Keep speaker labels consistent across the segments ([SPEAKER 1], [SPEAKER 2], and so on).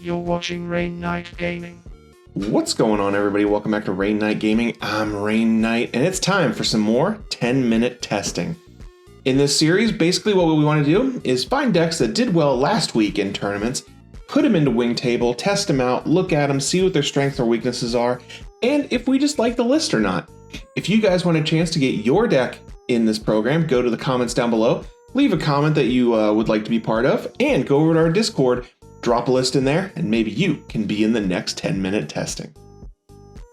[SPEAKER 1] You're watching Rainnite Gaming.
[SPEAKER 2] What's going on, everybody? Welcome back to Rainnite Gaming. I'm Rainnite, and it's time for some more 10-minute testing. In this series, basically what we want to do is find decks that did well last week in tournaments, put them into Wingtable, test them out, look at them, see what their strengths or weaknesses are, and if we just like the list or not. If you guys want a chance to get your deck in this program, go to the comments down below, leave a comment that you would like to be part of, and go over to our Discord, drop a list in there, and maybe you can be in the next 10-minute testing.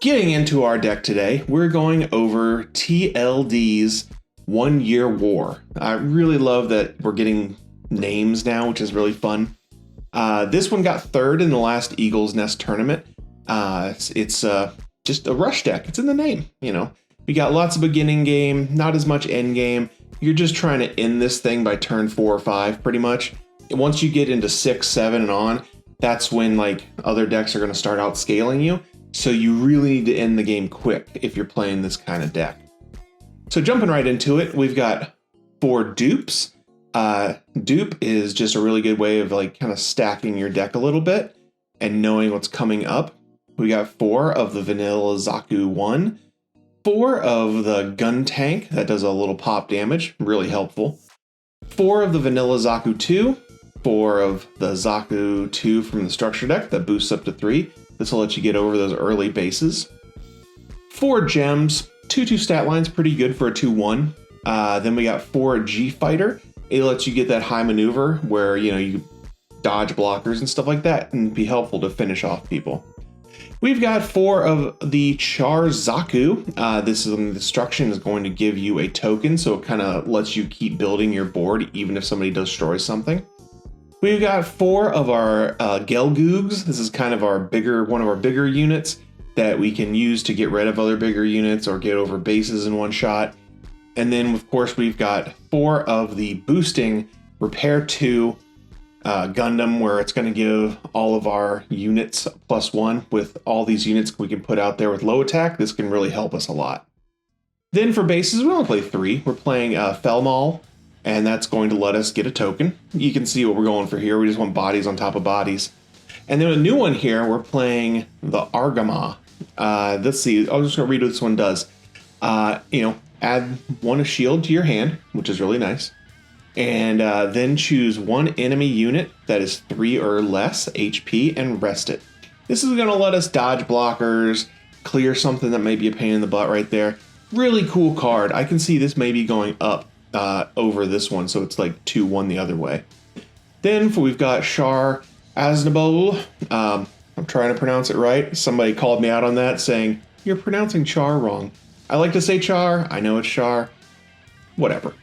[SPEAKER 2] Getting into our deck today, we're going over TLD's 1 Year War. I really love that we're getting names now, which is really fun. This one got third in the last Eagle's Nest tournament. It's just a rush deck. It's in the name, you know. We got lots of beginning game, not as much end game. You're just trying to end this thing by turn 4 or 5, pretty much. Once you get into 6, 7, and on, that's when like other decks are going to start outscaling you. So you really need to end the game quick if you're playing this kind of deck. So jumping right into it, we've got 4 dupes. Dupe is just a really good way of like kind of stacking your deck a little bit and knowing what's coming up. We got 4 of the Vanilla Zaku 1, 4 of the Gun Tank that does a little pop damage, really helpful. 4 of the Vanilla Zaku 2, 4 of the Zaku 2 from the structure deck that boosts up to 3. This will let you get over those early bases. 4 gems, 2/2 stat line's pretty good for a 2/1. Then we got 4 G Fighter. It lets you get that high maneuver where you dodge blockers and stuff like that and be helpful to finish off people. We've got 4 of the Char Zaku. This is the destruction is going to give you a token, so it kind of lets you keep building your board even if somebody destroys something. We've got 4 of our Gelgoogs. This is kind of one of our bigger units that we can use to get rid of other bigger units or get over bases in one shot. And then, of course, we've got 4 of the boosting Repair 2 Gundam, where it's going to give all of our units +1. With all these units we can put out there with low attack, this can really help us a lot. Then for bases, we only play 3. We're playing Felmal, and that's going to let us get a token. You can see what we're going for here. We just want bodies on top of bodies. And then a new one here, we're playing the Argama. Let's see, I'm just going to read what this one does. Add 1 shield to your hand, which is really nice. And then choose 1 enemy unit that is 3 or less HP and rest it. This is going to let us dodge blockers, clear something that may be a pain in the butt right there. Really cool card. I can see this maybe going up over this one, so it's like 2-1 the other way. Then we've got Char Aznavour. I'm trying to pronounce it right. Somebody called me out on that, saying, "You're pronouncing Char wrong." I like to say Char. I know it's Char. Whatever.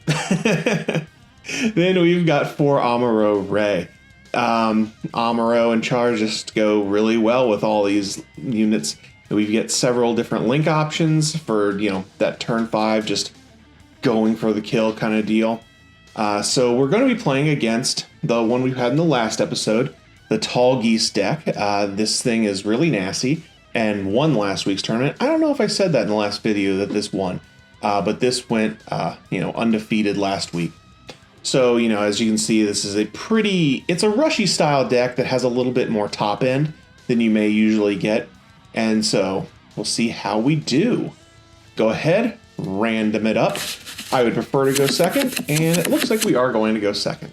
[SPEAKER 2] Then we've got 4 Amuro Ray. Amuro and Char just go really well with all these units. We get several different link options for, that turn 5, just going for the kill kind of deal. So we're going to be playing against the one we had in the last episode, the Tall Geese deck. This thing is really nasty and won last week's tournament. I don't know if I said that in the last video that this won, but this went, undefeated last week. So, as you can see, this is it's a rushy style deck that has a little bit more top end than you may usually get. And so we'll see how we do. Go ahead, random it up. I would prefer to go second, and it looks like we are going to go second.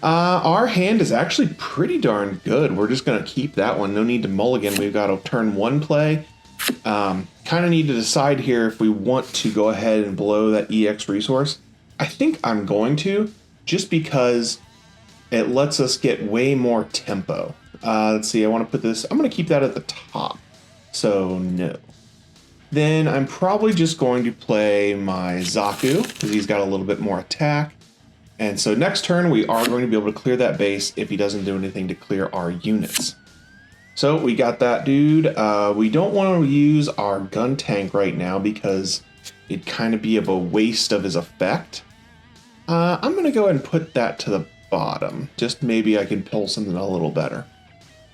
[SPEAKER 2] Our hand is actually pretty darn good. We're just going to keep that one. No need to mulligan. We've got a turn 1 play. Kind of need to decide here if we want to go ahead and blow that EX resource. I think I'm going to, just because it lets us get way more tempo. Let's see, I want to put this, I'm going to keep that at the top. So no. Then I'm probably just going to play my Zaku, because he's got a little bit more attack. And so next turn, we are going to be able to clear that base if he doesn't do anything to clear our units. So we got that dude. We don't want to use our gun tank right now because it'd kind of be of a waste of his effect. I'm going to go ahead and put that to the bottom. Just maybe I can pull something a little better.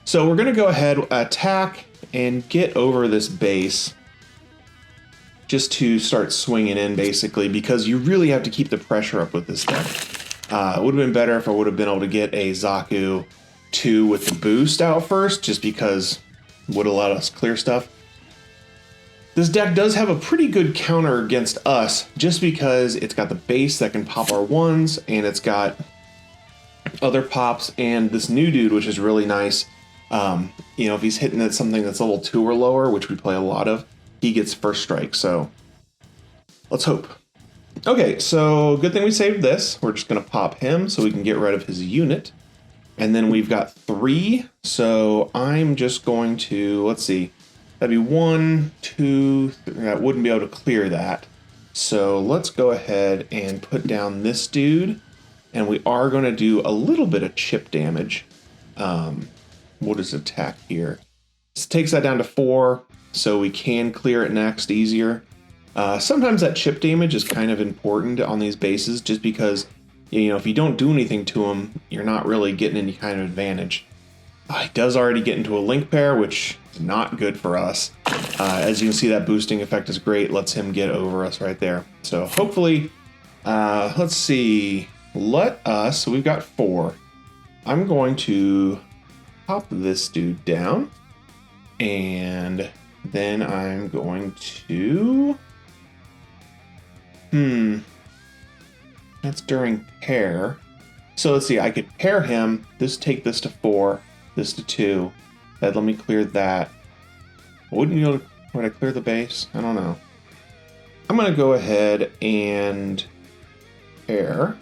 [SPEAKER 2] So we're going to go ahead, attack, and get over this base. Just to start swinging in, basically, because you really have to keep the pressure up with this deck. It would have been better if I would have been able to get a Zaku 2 with the boost out first, just because it would allow us clear stuff. This deck does have a pretty good counter against us, just because it's got the base that can pop our 1s, and it's got other pops, and this new dude, which is really nice. You know, if he's hitting at something that's level 2 or lower, which we play a lot of, he gets first strike, so let's hope. Okay, so good thing we saved this. We're just going to pop him so we can get rid of his unit. And then we've got 3, so I'm just going to, let's see, that'd be 1, 2, 3. I wouldn't be able to clear that. So let's go ahead and put down this dude, and we are going to do a little bit of chip damage. What is attack here? This takes that down to 4, so we can clear it next easier. Sometimes that chip damage is kind of important on these bases, just because, you know, if you don't do anything to them, you're not really getting any kind of advantage. He does already get into a link pair, which is not good for us. As you can see, that boosting effect is great. Lets him get over us right there. So hopefully, let's see. So we've got 4. I'm going to pop this dude down, and then I'm going to, that's during pair. So let's see, I could pair him, take this to 4, this to 2. That let me clear that. Wouldn't you be able to, would I clear the base? I don't know. I'm gonna go ahead and pair.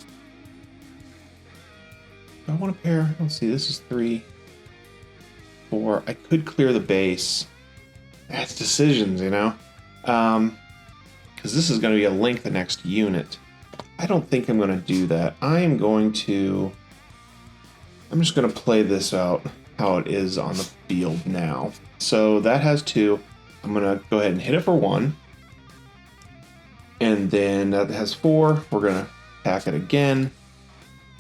[SPEAKER 2] Do I want to pair? Let's see, this is 3, 4. I could clear the base. That's decisions, you know? Because this is going to be a link the next unit. I don't think I'm going to do that. I'm just going to play this out how it is on the field now. So that has 2. I'm going to go ahead and hit it for 1. And then that has 4. We're going to attack it again.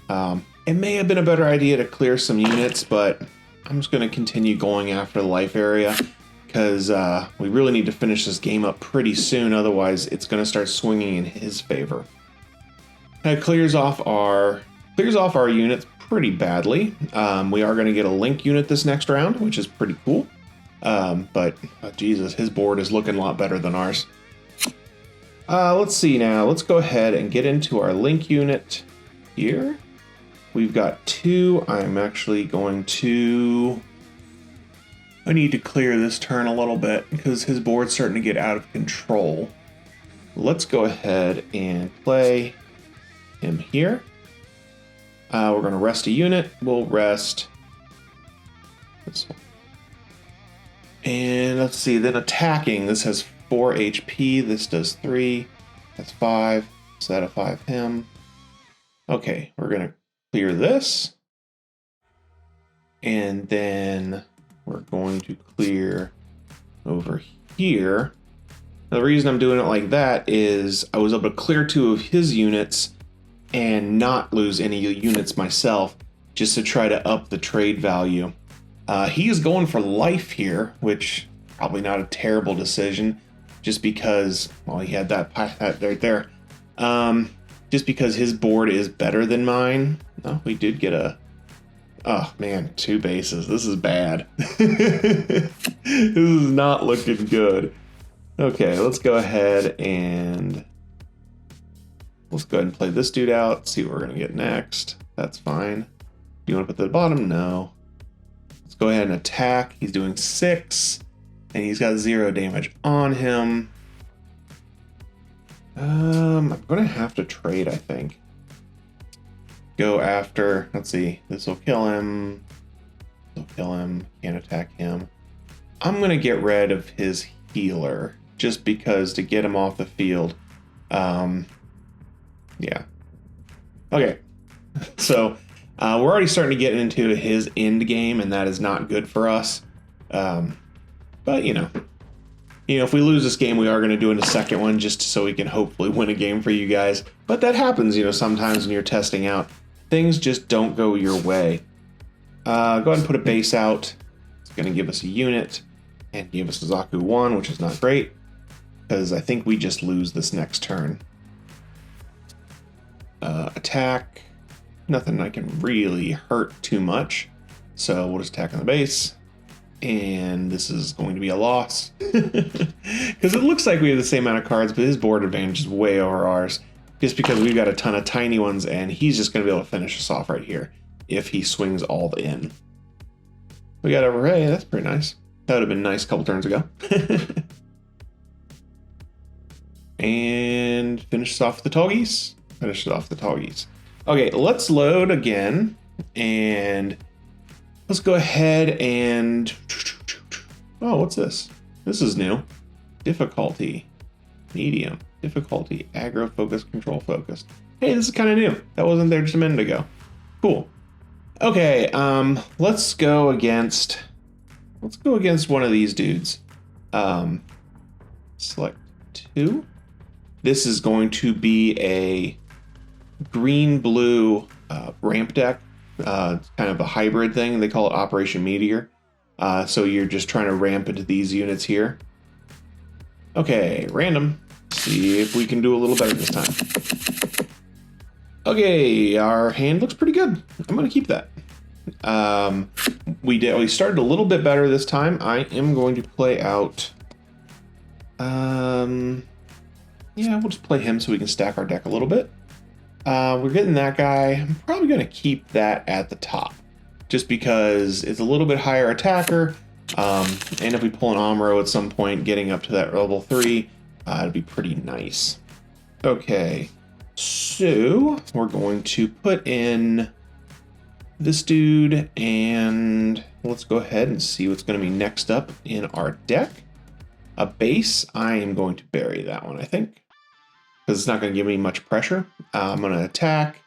[SPEAKER 2] It may have been a better idea to clear some units, but I'm just going to continue going after the life area, because we really need to finish this game up pretty soon, otherwise it's going to start swinging in his favor. That clears off our units pretty badly. We are going to get a link unit this next round, which is pretty cool. But Jesus, his board is looking a lot better than ours. Let's see now. Let's go ahead and get into our link unit here. We've got 2. I'm actually going to... I need to clear this turn a little bit because his board's starting to get out of control. Let's go ahead and play him here. We're going to rest a unit. We'll rest this one. And let's see, then attacking. This has 4 HP. This does 3. That's 5. So that'll 5 him. Okay, we're going to clear this. And then we're going to clear over here. Now, the reason I'm doing it like that is I was able to clear 2 of his units and not lose any units myself, just to try to up the trade value. He is going for life here, which probably not a terrible decision, just because, well, he had that right there. Just because his board is better than mine. Oh, we did get a... Oh, man, 2 bases. This is bad. This is not looking good. Okay, let's go ahead and play this dude out, see what we're going to get next. That's fine. Do you want to put that at the bottom? No. Let's go ahead and attack. He's doing 6, and he's got 0 damage on him. I'm going to have to trade, I think. Go after, let's see, this will kill him. This will kill him, can't attack him. I'm going to get rid of his healer, just because to get him off the field. Yeah. Okay. So, we're already starting to get into his end game, and that is not good for us. But, you know, if we lose this game, we are going to do in a second one, just so we can hopefully win a game for you guys. But that happens, sometimes when you're testing out. Things just don't go your way. Go ahead and put a base out. It's going to give us a unit and give us a Zaku 1, which is not great, because I think we just lose this next turn. Attack. Nothing I can really hurt too much. So we'll just attack on the base. And this is going to be a loss. Because it looks like we have the same amount of cards, but his board advantage is way over ours. Just because we've got a ton of tiny ones, and he's just going to be able to finish us off right here if he swings all in. We got a Ray. That's pretty nice. That would have been nice a couple turns ago. And finish off the Toggies. Finish off the Toggies. Okay, let's load again. And let's go ahead and... Oh, what's this? This is new. Difficulty. Medium. Difficulty. Aggro focus, control focused. Hey, this is kind of new. That wasn't there just a minute ago. Cool. Okay, let's go against one of these dudes. Select 2. This is going to be a green-blue ramp deck. Kind of a hybrid thing. They call it Operation Meteor. So you're just trying to ramp into these units here. Okay, random. See if we can do a little better this time. Okay, our hand looks pretty good. I'm gonna keep that. We started a little bit better this time. I am going to play out. Yeah, we'll just play him so we can stack our deck a little bit. We're getting that guy. I'm probably going to keep that at the top just because it's a little bit higher attacker. And if we pull an Amuro at some point, getting up to that level 3, it'd be pretty nice. Okay, so we're going to put in this dude and let's go ahead and see what's going to be next up in our deck. A base, I am going to bury that one, I think, because it's not going to give me much pressure. I'm going to attack.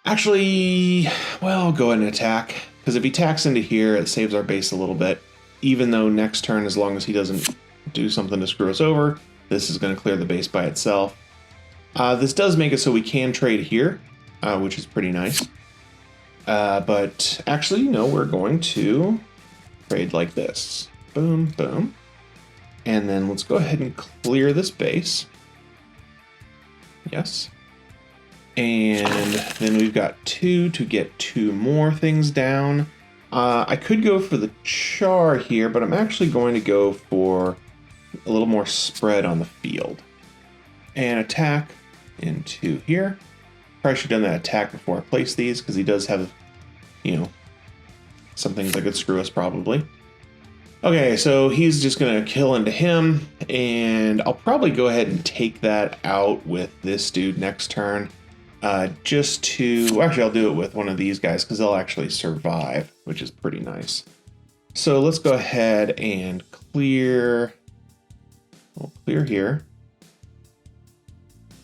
[SPEAKER 2] Actually, well, I'll go ahead and attack, because if he attacks into here, it saves our base a little bit. Even though next turn, as long as he doesn't do something to screw us over, this is going to clear the base by itself. This does make it so we can trade here, which is pretty nice. But actually, no, we're going to trade like this. Boom, boom. And then let's go ahead and clear this base. Yes. And then we've got 2 to get 2 more things down. I could go for the char here, but I'm actually going to go for a little more spread on the field. And attack into here. Probably should have done that attack before I place these, because he does have, you know, some things that could screw us probably. Okay, so he's just going to kill into him, and I'll probably go ahead and take that out with this dude next turn. Just to... Actually, I'll do it with one of these guys, because they'll actually survive, which is pretty nice. So let's go ahead and clear... We'll clear here.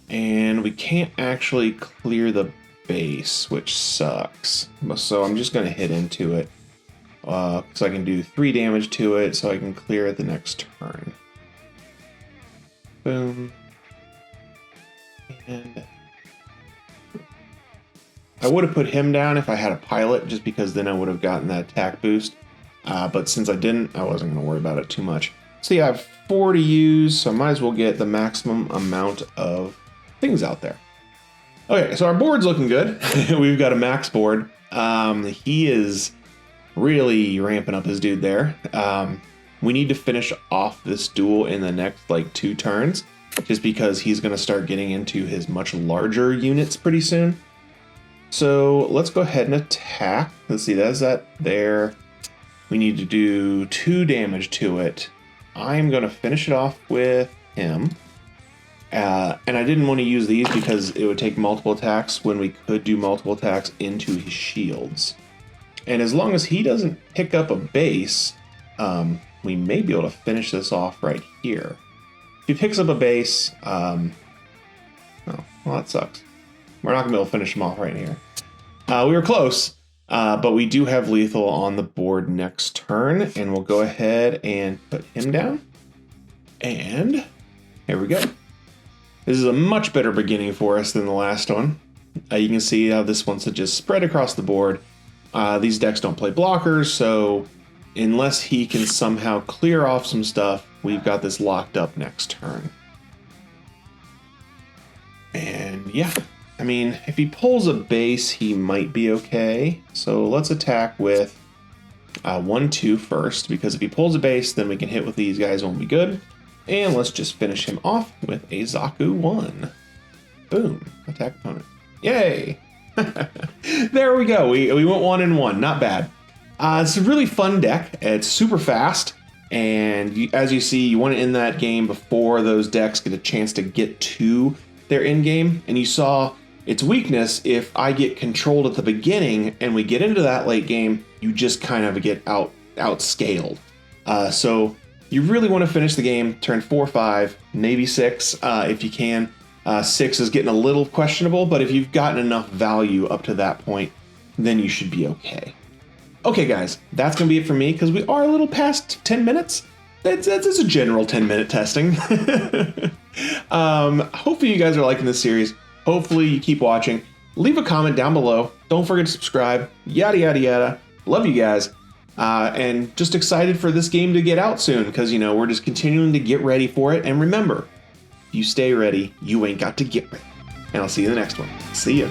[SPEAKER 2] And we can't actually clear the base, which sucks. So I'm just going to hit into it. So I can do 3 damage to it, so I can clear it the next turn. Boom. And I would have put him down if I had a pilot, just because then I would have gotten that attack boost. But since I didn't, I wasn't going to worry about it too much. So yeah, I have 4 to use, so I might as well get the maximum amount of things out there. Okay, so our board's looking good. We've got a max board. He is really ramping up his dude there. We need to finish off this duel in the next like 2 turns, just because he's going to start getting into his much larger units pretty soon. So let's go ahead and attack. Let's see, that's that there. We need to do 2 damage to it. I'm going to finish it off with him. And I didn't want to use these because it would take multiple attacks when we could do multiple attacks into his shields. And as long as he doesn't pick up a base, we may be able to finish this off right here. If he picks up a base, oh, well, that sucks. We're not going to be able to finish him off right here. We were close, but we do have lethal on the board next turn, and we'll go ahead and put him down. And here we go. This is a much better beginning for us than the last one. You can see how this one's just spread across the board. These decks don't play blockers, so unless he can somehow clear off some stuff, we've got this locked up next turn. And yeah, I mean, if he pulls a base, he might be okay. So let's attack with 1-2 first, because if he pulls a base, then we can hit with these guys and we'll be good. And let's just finish him off with a Zaku 1. Boom. Attack opponent. Yay! There we go. We went 1-1. Not bad. It's a really fun deck. It's super fast. And as you see, you want to end that game before those decks get a chance to get to their end game. And you saw its weakness: if I get controlled at the beginning and we get into that late game, you just kind of get outscaled. So you really want to finish the game, turn 4-5, maybe 6 if you can. 6 is getting a little questionable, but if you've gotten enough value up to that point, then you should be okay. Okay, guys, that's going to be it for me, because we are a little past 10 minutes. That's a general 10-minute testing. Hopefully you guys are liking this series. Hopefully you keep watching. Leave a comment down below. Don't forget to subscribe. Yada, yada, yada. Love you guys. And just excited for this game to get out soon, because, you know, we're just continuing to get ready for it. And remember, if you stay ready, you ain't got to get ready. And I'll see you in the next one. See ya.